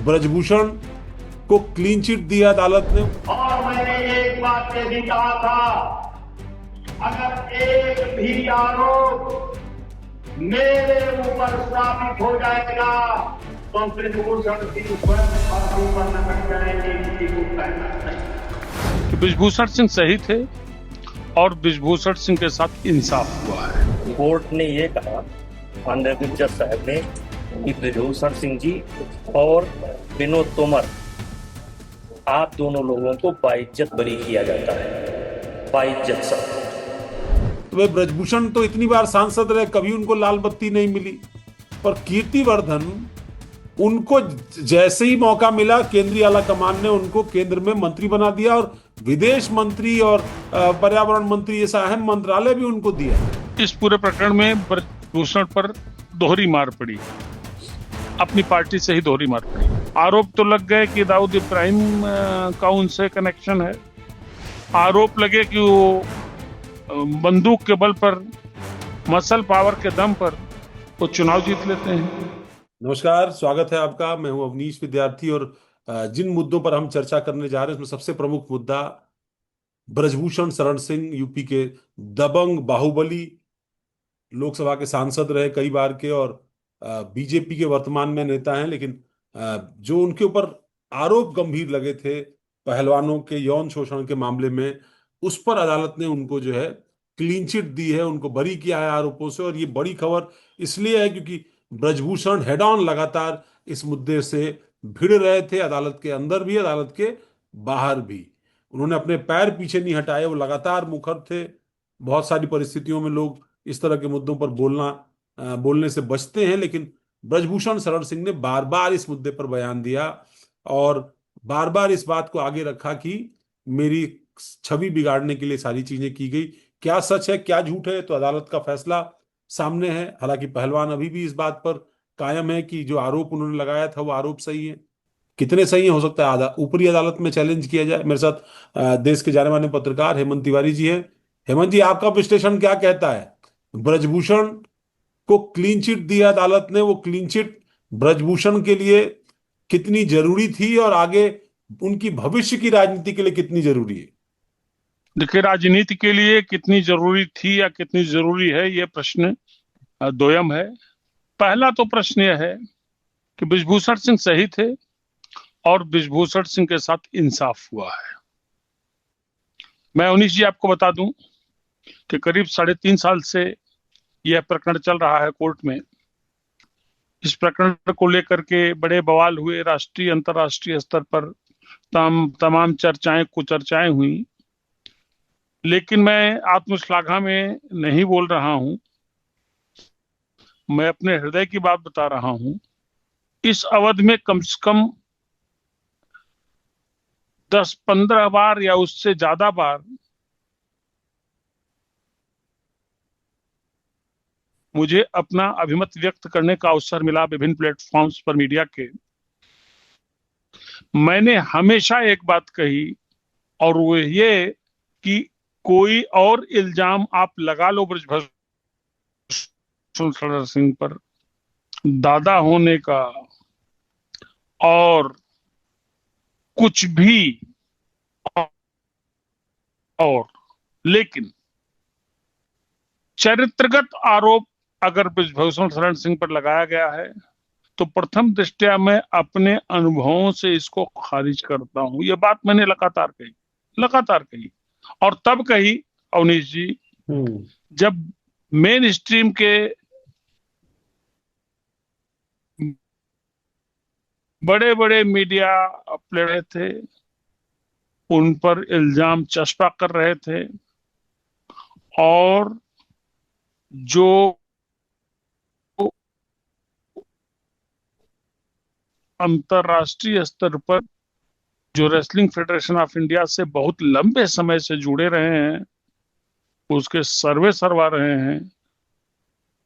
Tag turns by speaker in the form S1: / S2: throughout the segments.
S1: ब्रजभूषण को clean chit दिया अदालत ने।
S2: और मैंने एक बात ये भी कहा था, अगर एक भी आरोप मेरे ऊपर साबित हो जाएगा तो ब्रजभूषण सिंह स्वयं फांसी पर लटक जाएंगे, किसी को कहना नहीं।
S3: कि ब्रजभूषण सिंह सही थे और ब्रजभूषण सिंह के साथ इंसाफ हुआ है।
S4: कोर्ट ने ये कहा, ऑनरेबल जज साहब ने, कि ब्रजभूषण सिंह जी और विनोद तोमर, आप दोनों लोगों को बाइज्जत बरी किया जाता है, बाइज्जत सब।
S1: तो वे ब्रजभूषण तो इतनी बार सांसद रहे, कभी उनको लाल बत्ती नहीं मिली, पर कीर्तिवर्धन उनको जैसे ही मौका मिला केंद्रीय आला कमान ने उनको केंद्र में मंत्री बना दिया और विदेश मंत्री और पर्यावरण मंत्री जैसा अहम मंत्रालय भी उनको दिया।
S3: इस पूरे प्रकरण में ब्रजभूषण पर दोहरी मार पड़ी, अपनी पार्टी से ही दोहरी मार पड़ी। आरोप तो लग गए कि दाऊद इब्राहिम का उनसे कनेक्शन है, आरोप लगे कि वो बंदूक के बल पर, मसल पावर के दम पर वो चुनाव जीत लेते हैं।
S1: नमस्कार, स्वागत है आपका। मैं हूं अवनीश विद्यार्थी और जिन मुद्दों पर हम चर्चा करने जा रहे हैं उसमें सबसे प्रमुख मुद्दा ब्रजभूषण शरण सिंह, यूपी के दबंग बाहुबली, लोकसभा के सांसद रहे कई बार के और बीजेपी के वर्तमान में नेता हैं, लेकिन जो उनके ऊपर आरोप गंभीर लगे थे पहलवानों के यौन शोषण के मामले में, उस पर अदालत ने उनको जो है क्लीन चिट दी है, उनको बरी किया है आरोपों से। और ये बड़ी खबर इसलिए है क्योंकि ब्रजभूषण हेड ऑन लगातार इस मुद्दे से भिड़ रहे थे, अदालत के अंदर भी, अदालत के बाहर भी। उन्होंने अपने पैर पीछे नहीं हटाए, वो लगातार मुखर थे। बहुत सारी परिस्थितियों में लोग इस तरह के मुद्दों पर बोलने से बचते हैं, लेकिन ब्रजभूषण शरण सिंह ने बार बार इस मुद्दे पर बयान दिया और बार बार इस बात को आगे रखा कि मेरी छवि बिगाड़ने के लिए सारी चीजें की गई। क्या सच है क्या झूठ है तो अदालत का फैसला सामने है। हालांकि पहलवान अभी भी इस बात पर कायम है कि जो आरोप उन्होंने लगाया था वो आरोप सही है। कितने सही है हो सकता है ऊपरी अदालत में चैलेंज किया जाए। मेरे साथ देश के जाने माने पत्रकार हेमंत तिवारी जी हैं। हेमंत जी, आपका विश्लेषण क्या कहता है? ब्रजभूषण को क्लीन चिट दिया अदालत ने, वो क्लीन चिट ब्रजभूषण के लिए कितनी जरूरी थी और आगे उनकी भविष्य की राजनीति के लिए कितनी जरूरी है?
S3: देखिए, राजनीति के लिए कितनी जरूरी थी या कितनी जरूरी है, ये प्रश्न दोयम है। पहला तो प्रश्न यह है कि ब्रजभूषण सिंह सही थे और ब्रजभूषण सिंह के साथ इंसाफ हुआ है। मैं अवनीश जी आपको बता दूं कि करीब 3.5 साल से यह प्रकरण चल रहा है कोर्ट में। इस प्रकरण को लेकर के बड़े बवाल हुए, राष्ट्रीय अंतर्राष्ट्रीय स्तर पर तमाम चर्चाएं कुचर्चाएं हुई, लेकिन मैं आत्मश्लाघा में नहीं बोल रहा हूं, मैं अपने हृदय की बात बता रहा हूं। इस अवधि में कम से कम 10-15 बार या उससे ज्यादा बार मुझे अपना अभिमत व्यक्त करने का अवसर मिला विभिन्न प्लेटफॉर्म्स पर, मीडिया के। मैंने हमेशा एक बात कही और वो ये कि कोई और इल्जाम आप लगा लो ब्रजभूषण शरण सिंह पर, दादा होने का और कुछ भी और, लेकिन चरित्रगत आरोप अगर ब्रजभूषण शरण सिंह पर लगाया गया है तो प्रथम दृष्टया मैं अपने अनुभवों से इसको खारिज करता हूं। यह बात मैंने लगातार कही और तब कही अवनीश जी, जब मेन स्ट्रीम के बड़े बड़े मीडिया प्लेयर थे, उन पर इल्जाम चस्पा कर रहे थे और जो अंतरराष्ट्रीय स्तर पर जो रेसलिंग फेडरेशन ऑफ इंडिया से बहुत लंबे समय से जुड़े रहे हैं, उसके सर्वे सरवा रहे हैं,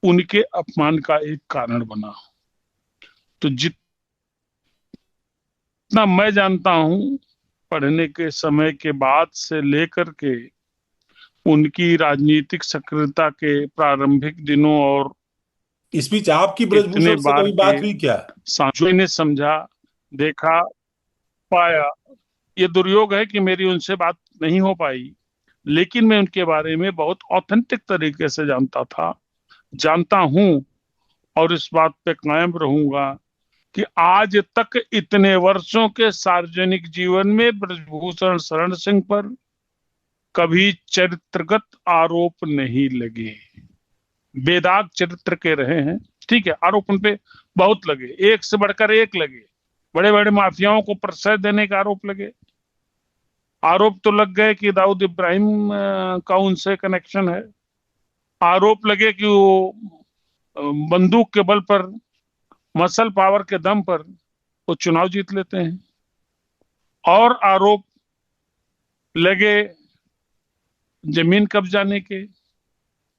S3: उनके अपमान का एक कारण बना। तो जितना मैं जानता हूं, पढ़ने के समय के बाद से लेकर के उनकी राजनीतिक सक्रियता के प्रारंभिक दिनों और
S1: इस बीच आपकी ब्रजभूषण से कभी बात हुई क्या?
S3: सांसदों ने समझा देखा, पाया। ये दुर्योग है कि मेरी उनसे बात नहीं हो पाई, लेकिन मैं उनके बारे में बहुत ऑथेंटिक तरीके से जानता था, जानता हूं, और इस बात पे कायम रहूंगा कि आज तक इतने वर्षों के सार्वजनिक जीवन में ब्रजभूषण शरण सिंह पर कभी चरित्रगत आरोप नहीं लगे। बेदाग चरित्र के रहे हैं, ठीक है, आरोप उन पे बहुत लगे, एक से बढ़कर एक लगे। बड़े बड़े माफियाओं को प्रश्रय देने का आरोप लगे। आरोप तो लग गए कि दाऊद इब्राहिम का उनसे कनेक्शन है। आरोप लगे कि वो बंदूक के बल पर, मसल पावर के दम पर वो चुनाव जीत लेते हैं। और आरोप लगे जमीन कब्जाने के,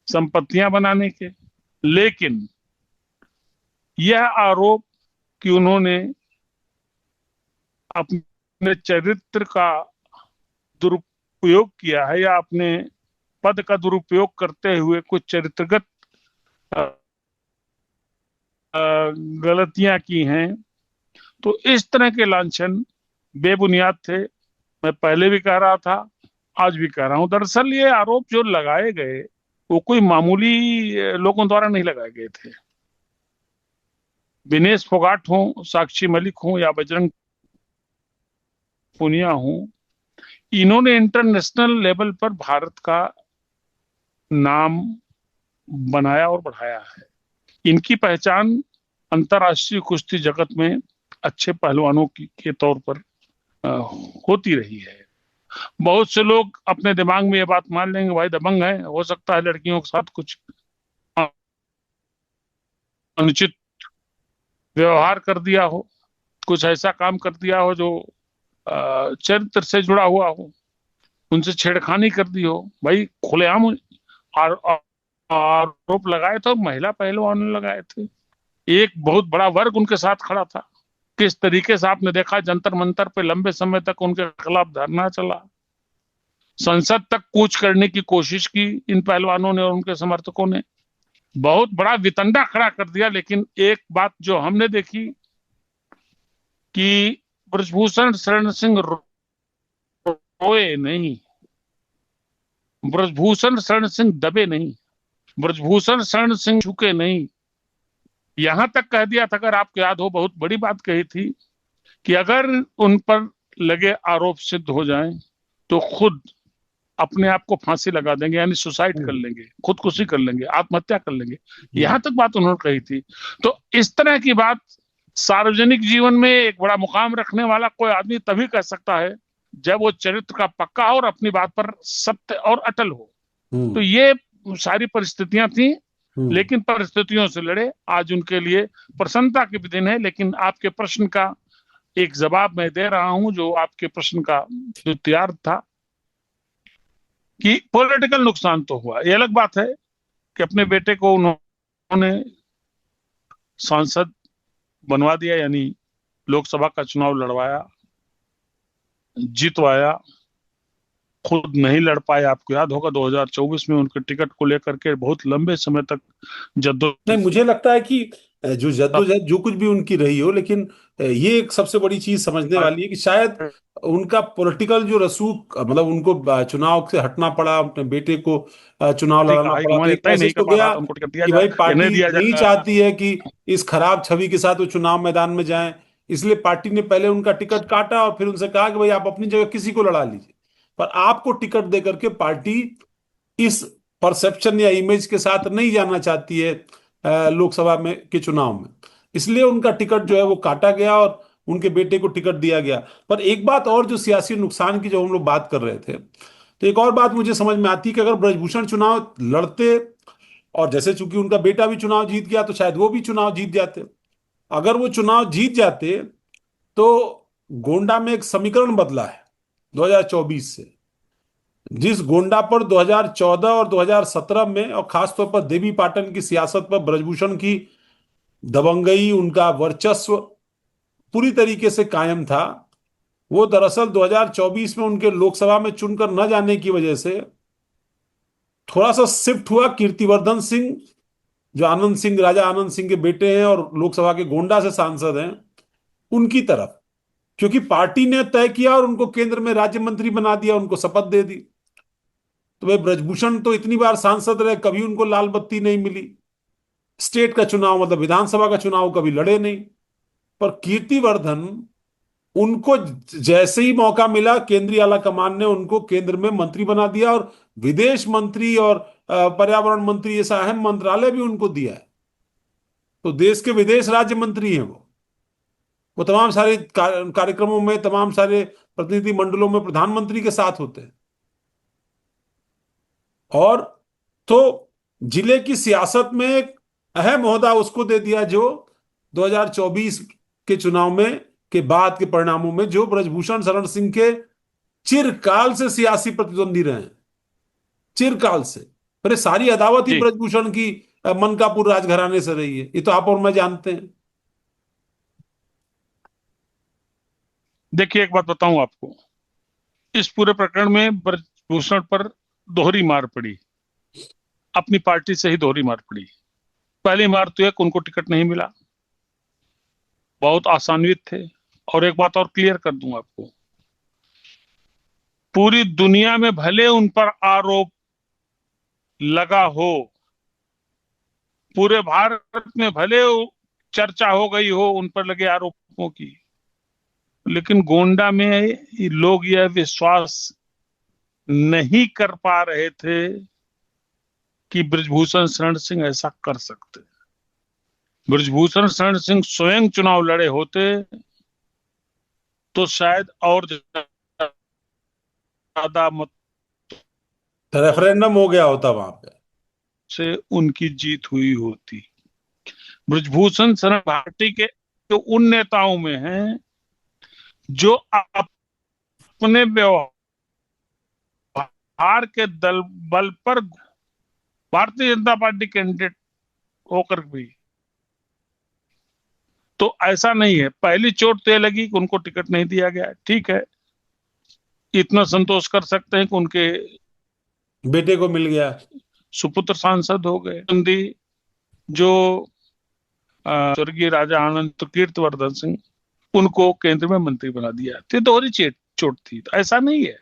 S3: संपत्तियां बनाने के। लेकिन यह आरोप कि उन्होंने अपने चरित्र का दुरुपयोग किया है या अपने पद का दुरुपयोग करते हुए कुछ चरित्रगत अ, गलतियां की हैं, तो इस तरह के लांछन बेबुनियाद थे। मैं पहले भी कह रहा था, आज भी कह रहा हूं। दरअसल ये आरोप जो लगाए गए वो कोई मामूली लोगों द्वारा नहीं लगाए गए थे। विनेश फोगाट हो, साक्षी मलिक हो या बजरंग पूनिया हो, इन्होंने इंटरनेशनल लेवल पर भारत का नाम बनाया और बढ़ाया है। इनकी पहचान अंतर्राष्ट्रीय कुश्ती जगत में अच्छे पहलवानों के तौर पर अ, होती रही है। बहुत से लोग अपने दिमाग में ये बात मान लेंगे, भाई दबंग है, हो सकता है लड़कियों के साथ कुछ अनुचित व्यवहार कर दिया हो, कुछ ऐसा काम कर दिया हो जो चरित्र से जुड़ा हुआ हो, उनसे छेड़खानी कर दी हो। भाई खुलेआम आरोप लगाए तो महिला पहलवानों ने लगाए थे। एक बहुत बड़ा वर्ग उनके साथ खड़ा था। किस तरीके से आपने देखा, जंतर मंतर पे लंबे समय तक उनके खिलाफ धरना चला, संसद तक कूच करने की कोशिश की इन पहलवानों ने और उनके समर्थकों ने, बहुत बड़ा वितंडा खड़ा कर दिया। लेकिन एक बात जो हमने देखी कि ब्रजभूषण शरण सिंह रोए नहीं, ब्रजभूषण शरण सिंह दबे नहीं, ब्रजभूषण शरण सिंह झुके नहीं। यहां तक कह दिया था, अगर आपको याद हो, बहुत बड़ी बात कही थी कि अगर उन पर लगे आरोप सिद्ध हो जाएं तो खुद अपने आप को फांसी लगा देंगे, यानी सुसाइड कर लेंगे, खुदकुशी कर लेंगे, आत्महत्या कर लेंगे। यहां तक बात उन्होंने कही थी। तो इस तरह की बात सार्वजनिक जीवन में एक बड़ा मुकाम रखने वाला कोई आदमी तभी कह सकता है जब वो चरित्र का पक्का हो और अपनी बात पर सत्य और अटल हो। तो ये सारी परिस्थितियां थी, लेकिन परिस्थितियों से लड़े। आज उनके लिए प्रसन्नता की भी दिन है। लेकिन आपके प्रश्न का एक जवाब मैं दे रहा हूं, जो आपके प्रश्न का जो तैयार था कि पॉलिटिकल नुकसान तो हुआ। ये अलग बात है कि अपने बेटे को उन्होंने सांसद बनवा दिया, यानी लोकसभा का चुनाव लड़वाया, जितवाया, खुद नहीं लड़ पाए। आपको याद होगा 2024 में उनके टिकट को लेकर के बहुत लंबे समय तक
S1: नहीं, मुझे लगता है कि जो जद्दोजहद जो कुछ भी उनकी रही हो, लेकिन ये एक सबसे बड़ी चीज समझने वाली है कि शायद उनका पॉलिटिकल जो रसूख, मतलब उनको चुनाव से हटना पड़ा, अपने बेटे को चुनाव लड़ाना पड़ा, तो
S3: हाईकमान
S1: एक
S3: इतना ही नहीं
S1: मैसेज
S3: कर
S1: तो
S3: पा रहा
S1: गया
S3: था, उनको टिकट दिया
S1: कि
S3: जाए
S1: भाई
S3: या नहीं
S1: पार्टी
S3: दिया
S1: नहीं
S3: जाए।
S1: चाहती है कि इस खराब छवि के साथ वो चुनाव मैदान में जाएं। इसलिए पार्टी ने पहले उनका टिकट काटा और फिर उनसे कहा कि भाई आप अपनी जगह किसी को लड़ा लीजिए, पर आपको टिकट दे करके पार्टी इस परसेप्शन या इमेज के साथ नहीं जाना चाहती है लोकसभा में के चुनाव में। इसलिए उनका टिकट जो है वो काटा गया और उनके बेटे को टिकट दिया गया। पर एक बात और, जो सियासी नुकसान की जो हम लोग बात कर रहे थे, तो एक और बात मुझे समझ में आती है कि अगर ब्रजभूषण चुनाव लड़ते, और जैसे चूंकि उनका बेटा भी चुनाव जीत गया, तो शायद वो भी चुनाव जीत जाते। अगर वो चुनाव जीत जाते तो गोंडा में एक समीकरण बदला है 2024 से। जिस गोंडा पर 2014 और 2017 में, और खासतौर पर देवी पाटन की सियासत पर ब्रजभूषण की दबंगई, उनका वर्चस्व पूरी तरीके से कायम था, वो दरअसल 2024 में उनके लोकसभा में चुनकर न जाने की वजह से थोड़ा सा शिफ्ट हुआ कीर्तिवर्धन सिंह, जो आनंद सिंह, राजा आनंद सिंह के बेटे हैं और लोकसभा के गोंडा से सांसद हैं, उनकी तरफ। क्योंकि पार्टी ने तय किया और उनको केंद्र में राज्य मंत्री बना दिया, उनको शपथ दे दी। तो भाई ब्रजभूषण तो इतनी बार सांसद रहे, कभी उनको लाल बत्ती नहीं मिली। स्टेट का चुनाव मतलब विधानसभा का चुनाव कभी लड़े नहीं। पर कीर्तिवर्धन, उनको जैसे ही मौका मिला केंद्रीय आला कमान ने उनको केंद्र में मंत्री बना दिया, और विदेश मंत्री और पर्यावरण मंत्री जैसा अहम मंत्रालय भी उनको दिया है। तो देश के विदेश राज्य मंत्री हैं वो तमाम सारे कार्यक्रमों में, तमाम सारे प्रतिनिधि मंडलों में प्रधानमंत्री के साथ होते हैं। और तो जिले की सियासत में एक अहम ओहदा उसको दे दिया जो 2024 के चुनाव में के बाद के परिणामों में जो ब्रजभूषण शरण सिंह के चिरकाल से सियासी प्रतिद्वंदी रहे हैं, चिरकाल से। अरे सारी अदावत ही
S3: जी
S1: ब्रजभूषण की मनकापुर राजघराने से रही है, ये तो आप और मैं जानते हैं।
S3: देखिए, एक बात बताऊं आपको, इस पूरे प्रकरण में ब्रजभूषण पर दोहरी मार पड़ी, अपनी पार्टी से ही दोहरी मार पड़ी। पहली मार तो एक, उनको टिकट नहीं मिला, बहुत आसान्वित थे। और एक बात और क्लियर कर दूं आपको, पूरी दुनिया में भले उन पर आरोप लगा हो, पूरे भारत में भले चर्चा हो गई हो उन पर लगे आरोपों की, लेकिन गोंडा में लोग यह विश्वास नहीं कर पा रहे थे कि ब्रजभूषण शरण सिंह ऐसा कर सकते। ब्रजभूषण शरण सिंह स्वयं चुनाव लड़े होते तो शायद और ज्यादा मत
S1: रेफरेंडम हो गया होता वहां पे।
S3: से उनकी जीत हुई होती। ब्रजभूषण शरण पार्टी के तो उन नेताओं में हैं जो अपने व्यवहार के बल पर भारतीय जनता पार्टी कैंडिडेट होकर भी, तो ऐसा नहीं है। पहली चोट तो लगी कि उनको टिकट नहीं दिया गया, ठीक है, इतना संतोष कर सकते हैं कि उनके
S1: बेटे को मिल गया,
S3: सुपुत्र सांसद हो गए। जो स्वर्गीय राजा आनंद कीर्तिवर्धन सिंह, उनको केंद्र में मंत्री बना दिया। तो दोहरी चोट थी, तो ऐसा नहीं है।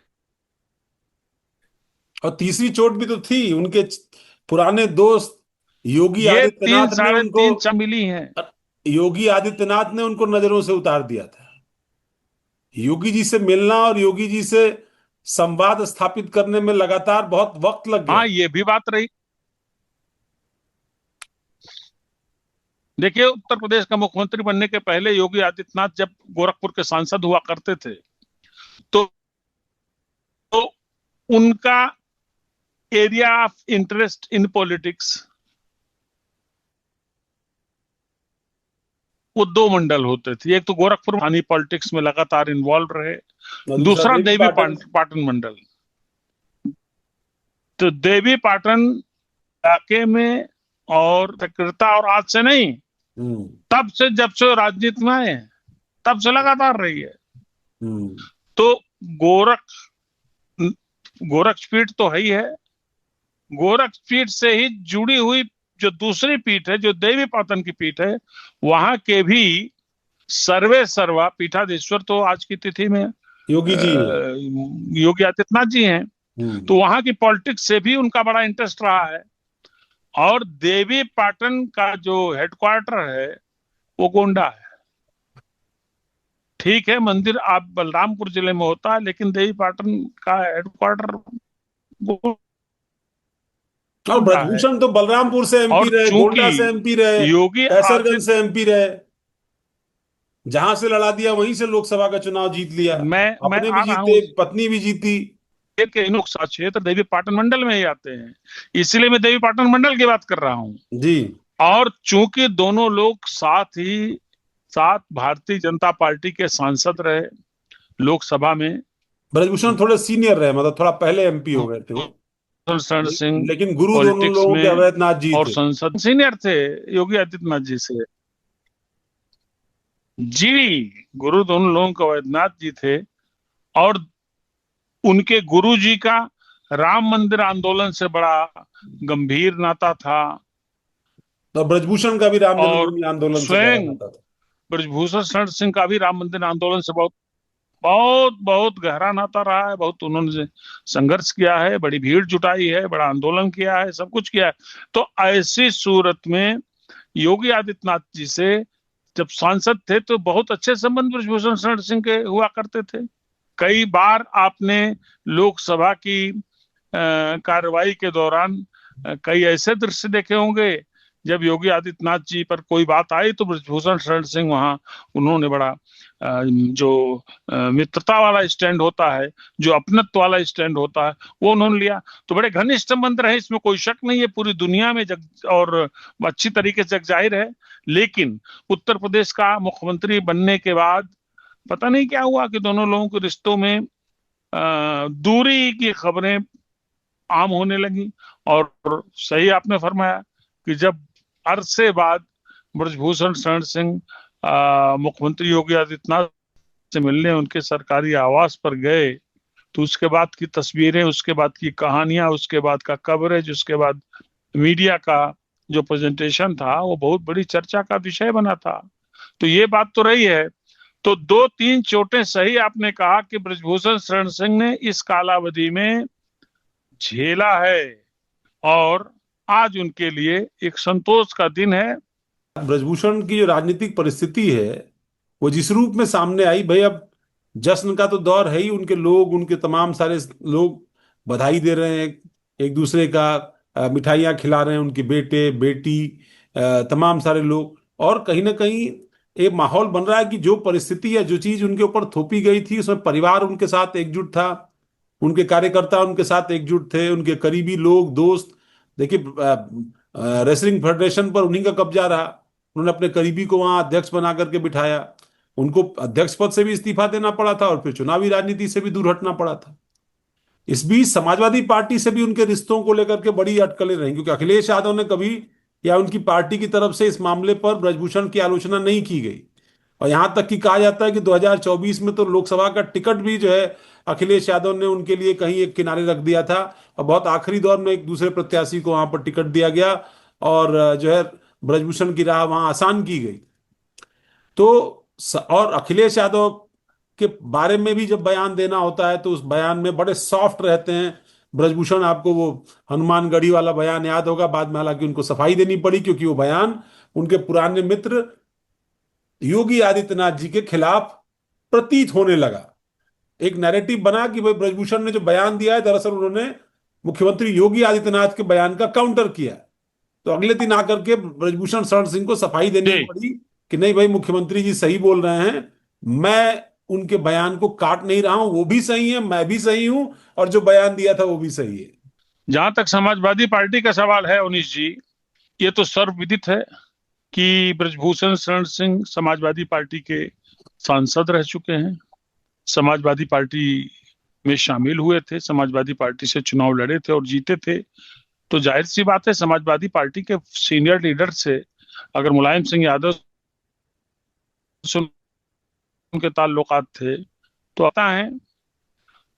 S1: और तीसरी चोट भी तो थी, उनके पुराने दोस्त योगी
S3: ये
S1: आदित्यनाथ ने उनको,
S3: 3.5 मिली हैं।
S1: योगी आदित्यनाथ ने उनको नजरों से उतार दिया था। योगी जी से मिलना और योगी जी से संवाद स्थापित करने में लगातार बहुत वक्त लग गया।
S3: हाँ, ये भी बात रही। देखिए, उत्तर प्रदेश का मुख्यमंत्री बनने के पहले योगी आदित्यनाथ जब गोरखपुर के सांसद हुआ करते थे, तो उनका area of interest in politics वो 2 मंडल होते थे। एक तो गोरखपुर स्थानीय पॉलिटिक्स में लगातार इन्वॉल्व रहे, दूसरा देवी पाटन मंडल। तो देवी पाटन इलाके में और सक्रियता और आज से नहीं, तब से जब से राजनीति में आए तब से लगातार रही है। तो गोरखपीठ तो है ही है, गोरखपीठ से ही जुड़ी हुई जो दूसरी पीठ है, जो देवी पाटन की पीठ है, वहां के भी सर्वे सर्वा पीठाधीश्वर तो आज की तिथि में
S1: योगी जी,
S3: योगी आदित्यनाथ जी हैं। तो वहां की पॉलिटिक्स से भी उनका बड़ा इंटरेस्ट रहा है। और देवी पाटन का जो हेडक्वार्टर है वो गोंडा है। ठीक है, मंदिर आप बलरामपुर जिले में होता है, लेकिन देवी पाटन का हेडक्वार्टर
S1: और ब्रजभूषण तो बलरामपुर से एमपी रहे, गोंडा से एमपी रहे,
S3: योगी
S1: कैसरगंज से एमपी रहे, जहां से लड़ा दिया वहीं से लोकसभा का चुनाव जीत लिया। अपने भी जीते, पत्नी भी जीती।
S3: क्षेत्र देवी पाटन मंडल में ही आते हैं, इसलिए मैं देवी पाटन मंडल की बात कर रहा हूं
S1: जी।
S3: और चूंकि दोनों लोग साथ भारतीय जनता पार्टी के सांसद रहे लोकसभा में।
S1: ब्रजभूषण थोड़े सीनियर रहे, मतलब थोड़ा पहले एमपी हो गए थे वो,
S3: शरण सिंह,
S1: लेकिन गुरु दोनों लोगों के अवैधनाथ जी
S3: और
S1: थे।
S3: संसद सीनियर थे योगी आदित्यनाथ जी से। जी, गुरु दोनों लोगों के अवैधनाथ जी थे, और उनके गुरु जी का राम मंदिर आंदोलन से बड़ा गंभीर नाता था।
S1: तो ब्रजभूषण का भी राम जन्मभूमि आंदोलन से बड़ा
S3: स्वयं
S1: नाता था।
S3: ब्रजभूषण शरण सिंह का भी राम मंदिर आंदोलन से बहुत बहुत बहुत गहरा नाता रहा है, बहुत उन्होंने संघर्ष किया है, बड़ी भीड़ जुटाई है, बड़ा आंदोलन किया है, सब कुछ किया है। तो ऐसी सूरत में योगी आदित्यनाथ जी से जब सांसद थे तो बहुत अच्छे संबंध ब्रजभूषण शरण सिंह के हुआ करते थे। कई बार आपने लोकसभा की कार्रवाई के दौरान कई ऐसे दृश्य देखे होंगे जब योगी आदित्यनाथ जी पर कोई बात आई तो ब्रजभूषण शरण सिंह वहां उन्होंने बड़ा जो मित्रता वाला स्टैंड होता है, जो अपनत्व वाला स्टैंड होता है, वो उन्होंने लिया। तो बड़े घनिष्ठ संबंध रहे, इसमें कोई शक नहीं है, पूरी दुनिया में जग और अच्छी तरीके से जग जाहिर है। लेकिन उत्तर प्रदेश का मुख्यमंत्री बनने के बाद पता नहीं क्या हुआ कि दोनों लोगों के रिश्तों में दूरी की खबरें आम होने लगी। और सही आपने फरमाया कि जब अरसे बाद ब्रजभूषण शरण सिंह मुख्यमंत्री योगी आदित्यनाथ से मिलने उनके सरकारी आवास पर गए तो उसके बाद की तस्वीरें, उसके बाद की कहानियां, उसके बाद का कवरेज, उसके बाद मीडिया का जो प्रेजेंटेशन था वो बहुत बड़ी चर्चा का विषय बना था। तो ये बात तो रही है। तो दो तीन चोटें सही आपने कहा कि ब्रजभूषण शरण सिंह ने इस कालावधि में झेला है और आज उनके लिए एक संतोष का दिन है।
S1: ब्रजभूषण की जो राजनीतिक परिस्थिति है वो जिस रूप में सामने आई, भाई अब जश्न का तो दौर है ही, उनके लोग, उनके तमाम सारे लोग बधाई दे रहे हैं एक दूसरे का, मिठाइयाँ खिला रहे हैं उनके बेटे बेटी, तमाम सारे लोग। और कहीं ना कहीं एक माहौल बन रहा है कि जो परिस्थिति या जो चीज उनके ऊपर थोपी गई थी उसमें परिवार उनके साथ एकजुट था, उनके कार्यकर्ता उनके साथ एकजुट थे, उनके करीबी लोग दोस्त। देखिए रेसलिंग फेडरेशन पर उन्हीं का कब्जा रहा, उन्होंने अपने करीबी को वहां अध्यक्ष बना करके बिठाया, उनको अध्यक्ष पद से भी इस्तीफा देना पड़ा था और फिर चुनावी राजनीति से भी दूर हटना पड़ा था। इस बीच समाजवादी पार्टी से भी उनके रिश्तों को लेकर के बड़ी अटकलें रही, क्योंकि अखिलेश यादव ने कभी या उनकी पार्टी की तरफ से इस मामले पर ब्रजभूषण की आलोचना नहीं की गई। और यहां तक कि कहा जाता है कि 2024 में तो लोकसभा का टिकट भी जो है अखिलेश यादव ने उनके लिए कहीं एक किनारे रख दिया था और बहुत आखिरी दौर में एक दूसरे प्रत्याशी को वहां पर टिकट दिया गया और जो है ब्रजभूषण की राह वहां आसान की गई। तो और अखिलेश यादव के बारे में भी जब बयान देना होता है तो उस बयान में बड़े सॉफ्ट रहते हैं ब्रजभूषण। आपको वो हनुमानगढ़ी वाला बयान याद होगा, बाद में हालांकि उनको सफाई देनी पड़ी क्योंकि वो बयान उनके पुराने मित्र योगी आदित्यनाथ जी के खिलाफ प्रतीत होने लगा। एक नैरेटिव बना कि भाई ब्रजभूषण ने जो बयान दिया है दरअसल उन्होंने मुख्यमंत्री योगी आदित्यनाथ के बयान का काउंटर किया। तो अगले दिन आकर के ब्रजभूषण शरण सिंह को सफाई देनी
S3: जी
S1: पड़ी कि नहीं भाई, मुख्यमंत्री जी सही बोल रहे हैं, मैं उनके बयान को काट नहीं रहा हूं, वो भी सही है, मैं भी सही हूं, और जो बयान दिया था वो भी सही है।
S3: जहां तक समाजवादी पार्टी का सवाल है उनीश जी, ये तो सर्वविदित है कि ब्रजभूषण शरण सिंह समाजवादी पार्टी के सांसद रह चुके हैं, समाजवादी पार्टी में शामिल हुए थे, समाजवादी पार्टी से चुनाव लड़े थे और जीते थे। तो जाहिर सी बात है समाजवादी पार्टी के सीनियर लीडर से अगर मुलायम सिंह यादव से उनके ताल्लुकात थे तो आता है।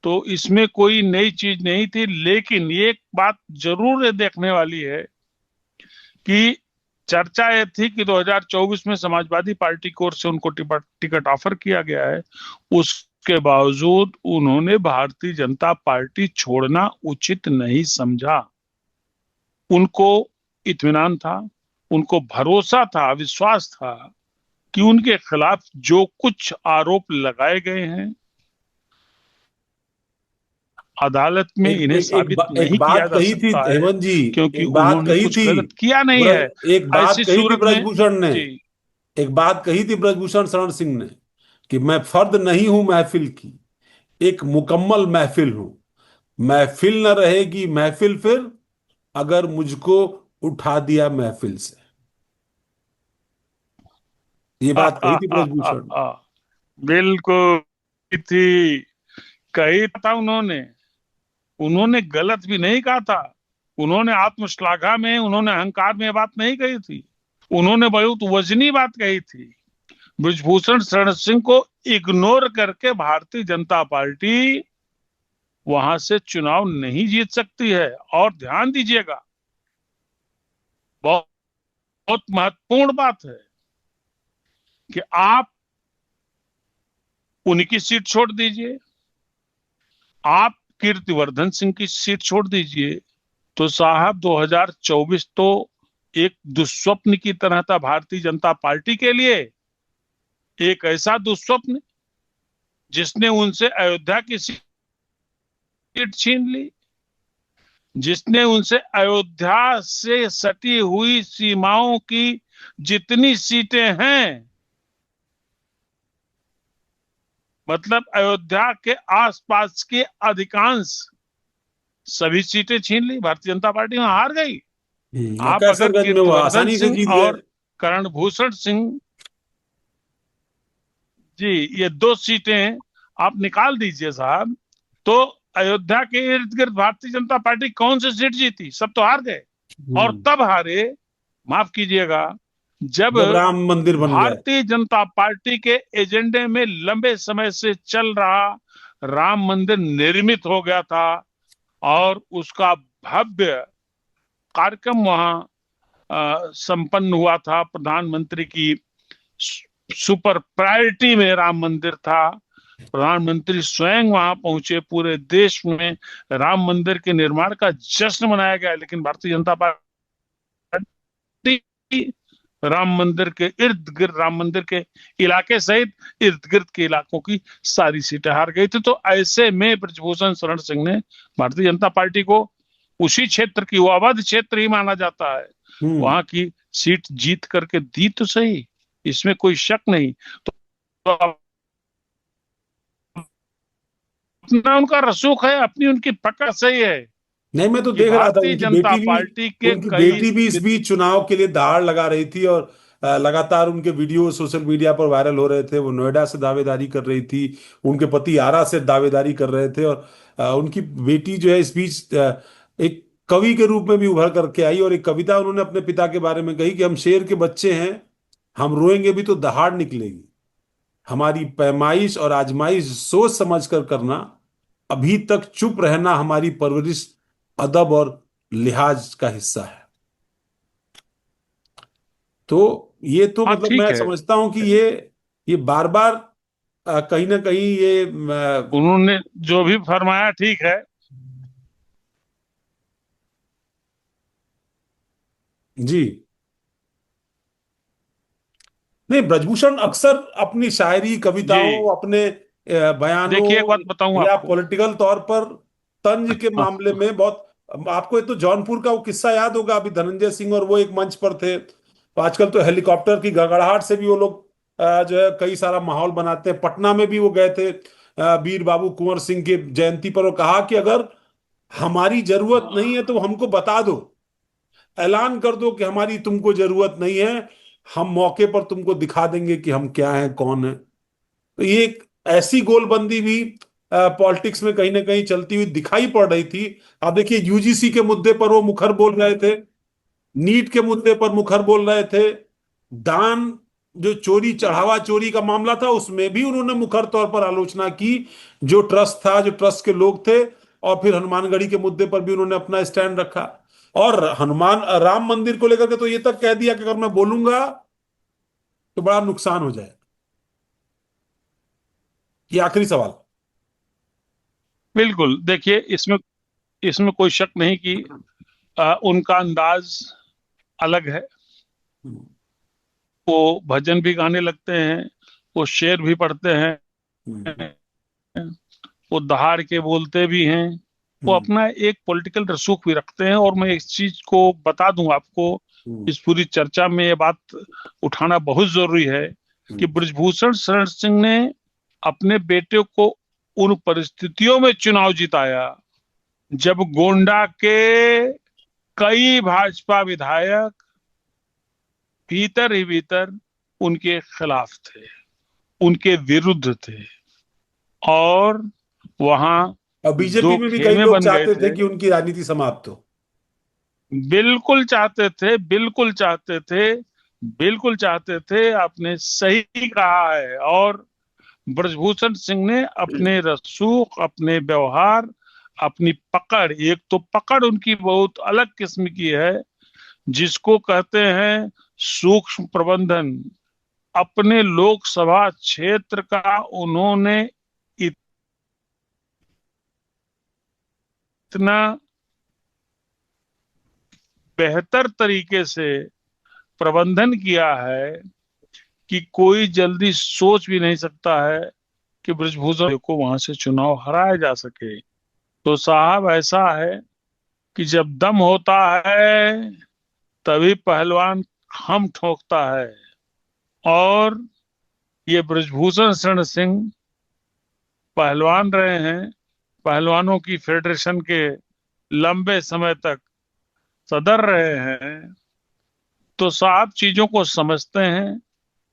S3: तो इसमें कोई नई चीज नहीं थी, लेकिन ये एक बात जरूर देखने वाली है कि चर्चा ये थी कि 2024 में समाजवादी पार्टी की ओर से उनको टिकट ऑफर किया गया है, उसके बावजूद उन्होंने भारतीय जनता पार्टी छोड़ना उचित नहीं समझा। उनको इत्मीनान था, उनको भरोसा था, विश्वास था कि उनके खिलाफ जो कुछ आरोप लगाए गए हैं अदालत में इन्हें साबित
S1: एक
S3: नहीं किया
S1: बात
S3: जा
S1: कही थी
S3: सकता है
S1: हेमंत जी,
S3: क्योंकि
S1: एक बात
S3: उन्होंने
S1: कही
S3: कुछ
S1: थी
S3: गलत किया नहीं है।
S1: एक बात
S3: ऐसी
S1: कही थी
S3: सूरत में
S1: ब्रजभूषण ने,
S3: जी
S1: एक बात कही थी ब्रजभूषण शरण सिंह ने कि मैं फर्द नहीं हूं महफिल की, एक मुकम्मल महफिल हूं। महफिल न रहेगी महफिल फिर अगर मुझको उठा दिया महफिल से। ये
S3: आ,
S1: बात
S3: आ,
S1: कही थी
S3: आ, आ,
S1: ब्रजभूषण।
S3: आ, बिल्कुल थी, कही था उन्होंने। उन्होंने गलत भी नहीं कहा था, उन्होंने आत्मश्लाघा में, उन्होंने अहंकार में बात नहीं कही थी, उन्होंने बहुत वजनी बात कही थी। ब्रजभूषण शरण सिंह को इग्नोर करके भारतीय जनता पार्टी वहां से चुनाव नहीं जीत सकती है। और ध्यान दीजिएगा, बहुत बहुत महत्वपूर्ण बात है कि आप उनकी सीट छोड़ दीजिए, आप कीर्तिवर्धन सिंह की सीट छोड़ दीजिए, तो साहब 2024 तो एक दुस्वप्न की तरह था भारतीय जनता पार्टी के लिए। एक ऐसा दुस्वप्न जिसने उनसे अयोध्या की सीट छीन ली, जिसने उनसे अयोध्या से सटी हुई सीमाओं की जितनी सीटें हैं, मतलब अयोध्या के आसपास के अधिकांश सभी सीटें छीन ली। भारतीय जनता पार्टी में हार गई।
S1: और
S3: आप अगर
S1: कैसरगंज में वो
S3: कीर्तिवर्धन
S1: आसानी से
S3: सिंह
S1: जीत गए।
S3: और करण भूषण सिंह जी, ये दो सीटें आप निकाल दीजिए साहब, तो अयोध्या के इर्द गिर्द भारतीय जनता पार्टी कौन सी सीट जीती? सब तो हार गए। और तब हारे, माफ कीजिएगा, जब
S1: जब राम मंदिर बन गया।
S3: भारतीय जनता पार्टी के एजेंडे में लंबे समय से चल रहा राम मंदिर निर्मित हो गया था और उसका भव्य कार्यक्रम वहां संपन्न हुआ था। प्रधानमंत्री की सुपर प्रायोरिटी में राम मंदिर था। प्रधानमंत्री स्वयं वहां पहुंचे, पूरे देश में राम मंदिर के निर्माण का जश्न मनाया गया। लेकिन भारतीय जनता पार्टी राम मंदिर के इर्द गिर्द, राम मंदिर के इलाके सहित इर्द गिर्द के इलाकों की सारी सीटें हार गई थी। तो ऐसे में ब्रजभूषण शरण सिंह ने भारतीय जनता पार्टी को उसी क्षेत्र की, वो अवध क्षेत्र ही माना जाता है, वहां की सीट जीत करके दी तो सही, इसमें कोई शक नहीं। तो अपना उनका रसूख है, अपनी उनकी पकड़ सही है।
S1: नहीं, मैं तो देख रहा था
S3: भारतीय जनता पार्टी के
S1: उनकी
S3: कई
S1: बेटी भी इस बीच चुनाव के लिए दहाड़ लगा रही थी और लगातार उनके वीडियो सोशल मीडिया पर वायरल हो रहे थे। वो नोएडा से दावेदारी कर रही थी, उनके पति आरा से दावेदारी कर रहे थे, और उनकी बेटी जो है इस बीच एक कवि के रूप में भी उभर करके आई और एक कविता उन्होंने अपने पिता के बारे में कही कि हम शेर के बच्चे हैं, हम रोएंगे भी तो दहाड़ निकलेगी। हमारी पैमाइश और आजमाइश सोच समझ कर करना, अभी तक चुप रहना हमारी परवरिश, अदब और लिहाज का हिस्सा है। तो ये तो
S3: हाँ,
S1: मतलब
S3: ठीक
S1: मैं
S3: है।
S1: समझता हूं कि ये बार बार कहीं ना कहीं ये
S3: उन्होंने जो भी फरमाया ठीक है।
S1: जी नहीं, ब्रजभूषण अक्सर अपनी शायरी,
S3: जी,
S1: कविताओं, अपने
S3: देखिए एक बात
S1: बयानों
S3: बताऊं
S1: या
S3: आपको।
S1: पॉलिटिकल तौर पर तंज के मामले में बहुत। आपको एक तो जौनपुर का वो किस्सा याद होगा, अभी धनंजय सिंह और वो एक मंच पर थे। तो आजकल तो हेलीकॉप्टर की गड़गड़ाहट से भी वो लोग जो है कई सारा माहौल बनाते हैं। पटना में भी वो गए थे वीर बाबू कुंवर सिंह की जयंती पर, वो कहा कि अगर हमारी जरूरत नहीं है तो हमको बता दो, ऐलान कर दो कि हमारी तुमको जरूरत नहीं है, हम मौके पर तुमको दिखा देंगे कि हम क्या हैं, कौन है। तो ये एक ऐसी गोलबंदी भी पॉलिटिक्स में कहीं ना कहीं चलती हुई दिखाई पड़ रही थी। आप देखिए, यूजीसी के मुद्दे पर वो मुखर बोल रहे थे, नीट के मुद्दे पर मुखर बोल रहे थे, दान जो चोरी, चढ़ावा चोरी का मामला था, उसमें भी उन्होंने मुखर तौर पर आलोचना की, जो ट्रस्ट था, जो ट्रस्ट के लोग थे। और फिर हनुमानगढ़ी के मुद्दे पर भी उन्होंने अपना स्टैंड रखा। और हनुमान राम मंदिर को लेकर के तो ये तक कह दिया कि अगर मैं बोलूंगा तो बड़ा नुकसान हो जाए। ये आखिरी सवाल।
S3: बिल्कुल, देखिए इसमें इसमें कोई शक नहीं कि उनका अंदाज अलग है। वो भजन भी गाने लगते हैं, वो शेर भी पढ़ते हैं,
S1: हम्म,
S3: वो दहाड़ के बोलते भी हैं, वो
S1: हम्म,
S3: अपना एक पॉलिटिकल रसूख भी रखते हैं। और मैं इस चीज को बता दूं आपको,
S1: हम्म,
S3: इस पूरी चर्चा में ये बात उठाना बहुत जरूरी है कि ब्रजभूषण शरण सिंह ने अपने बेटे को उन परिस्थितियों में चुनाव जिताया जब गोंडा के कई भाजपा विधायक भीतर ही भीतर उनके खिलाफ थे, उनके विरुद्ध थे, और वहां
S1: और बीजेपी
S3: दो
S1: में भी कई
S3: खेमे
S1: लोग
S3: बन गए
S1: चाहते थे
S3: थे।
S1: कि उनकी राजनीति समाप्त हो।
S3: बिल्कुल चाहते थे, बिल्कुल चाहते थे, बिल्कुल चाहते थे, आपने सही कहा है। और ब्रजभूषण सिंह ने अपने रसूख, अपने व्यवहार, अपनी पकड़, एक तो पकड़ उनकी बहुत अलग किस्म की है, जिसको कहते हैं सूक्ष्म प्रबंधन, अपने लोकसभा क्षेत्र का उन्होंने इतना बेहतर तरीके से प्रबंधन किया है कि कोई जल्दी सोच भी नहीं सकता है कि बृजभूषण को वहां से चुनाव हराया जा सके। तो साहब ऐसा है कि जब दम होता है तभी पहलवान हम ठोकता है, और ये बृजभूषण शरण सिंह पहलवान रहे हैं, पहलवानों की फेडरेशन के लंबे समय तक सदर रहे हैं, तो साहब चीजों को समझते हैं,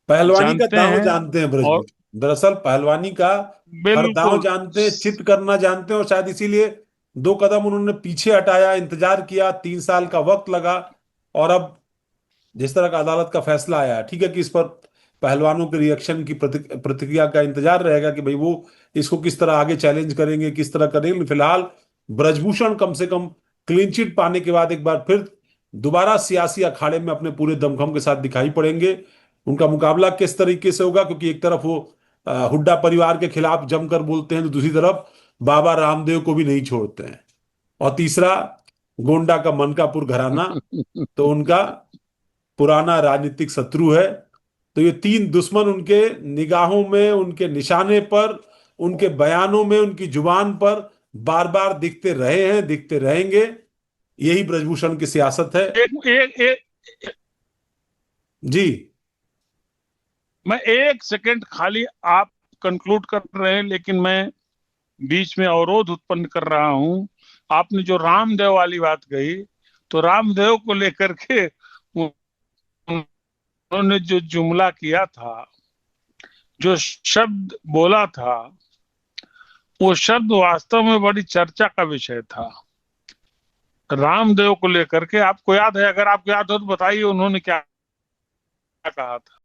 S1: पहलवानी का
S3: जानते
S1: दांव
S3: हैं।
S1: जानते हैं
S3: और
S1: ब्रजभूषण, दरअसल पहलवानी का हर दांव
S3: बिल्कुल
S1: जानते हैं, चित करना जानते हैं, और शायद इसीलिए 2 कदम उन्होंने पीछे हटाया, इंतजार किया, 3 साल का वक्त लगा। और अब जिस तरह का अदालत का फैसला आया, ठीक है कि इस पर पहलवानों के रिएक्शन की प्रतिक्रिया का इंतजार रहेगा कि भाई वो इसको किस तरह आगे चैलेंज करेंगे, किस तरह करेंगे। फिलहाल ब्रजभूषण कम से कम क्लीन चिट पाने के बाद एक बार फिर दोबारा सियासी अखाड़े में अपने पूरे दमखम के साथ दिखाई पड़ेंगे। उनका मुकाबला किस तरीके से होगा, क्योंकि एक तरफ वो हुड्डा परिवार के खिलाफ जमकर बोलते हैं, तो दूसरी तरफ बाबा रामदेव को भी नहीं छोड़ते हैं, और तीसरा गोंडा का मनकापुर घराना तो उनका पुराना राजनीतिक शत्रु है। तो ये 3 दुश्मन उनके निगाहों में, उनके निशाने पर, उनके बयानों में, उनकी जुबान पर बार बार दिखते रहे हैं, दिखते रहेंगे। यही ब्रजभूषण की सियासत है।
S3: एक एक एक
S1: जी।
S3: मैं एक सेकंड खाली, आप कंक्लूड कर रहे हैं लेकिन मैं बीच में अवरोध उत्पन्न कर रहा हूं। आपने जो रामदेव वाली बात कही, तो रामदेव को लेकर के उन्होंने जो जुमला किया था, जो शब्द बोला था, वो शब्द वास्तव में बड़ी चर्चा का विषय था। रामदेव को लेकर के आपको याद है? अगर आपको याद हो तो बताइए उन्होंने क्या कहा था।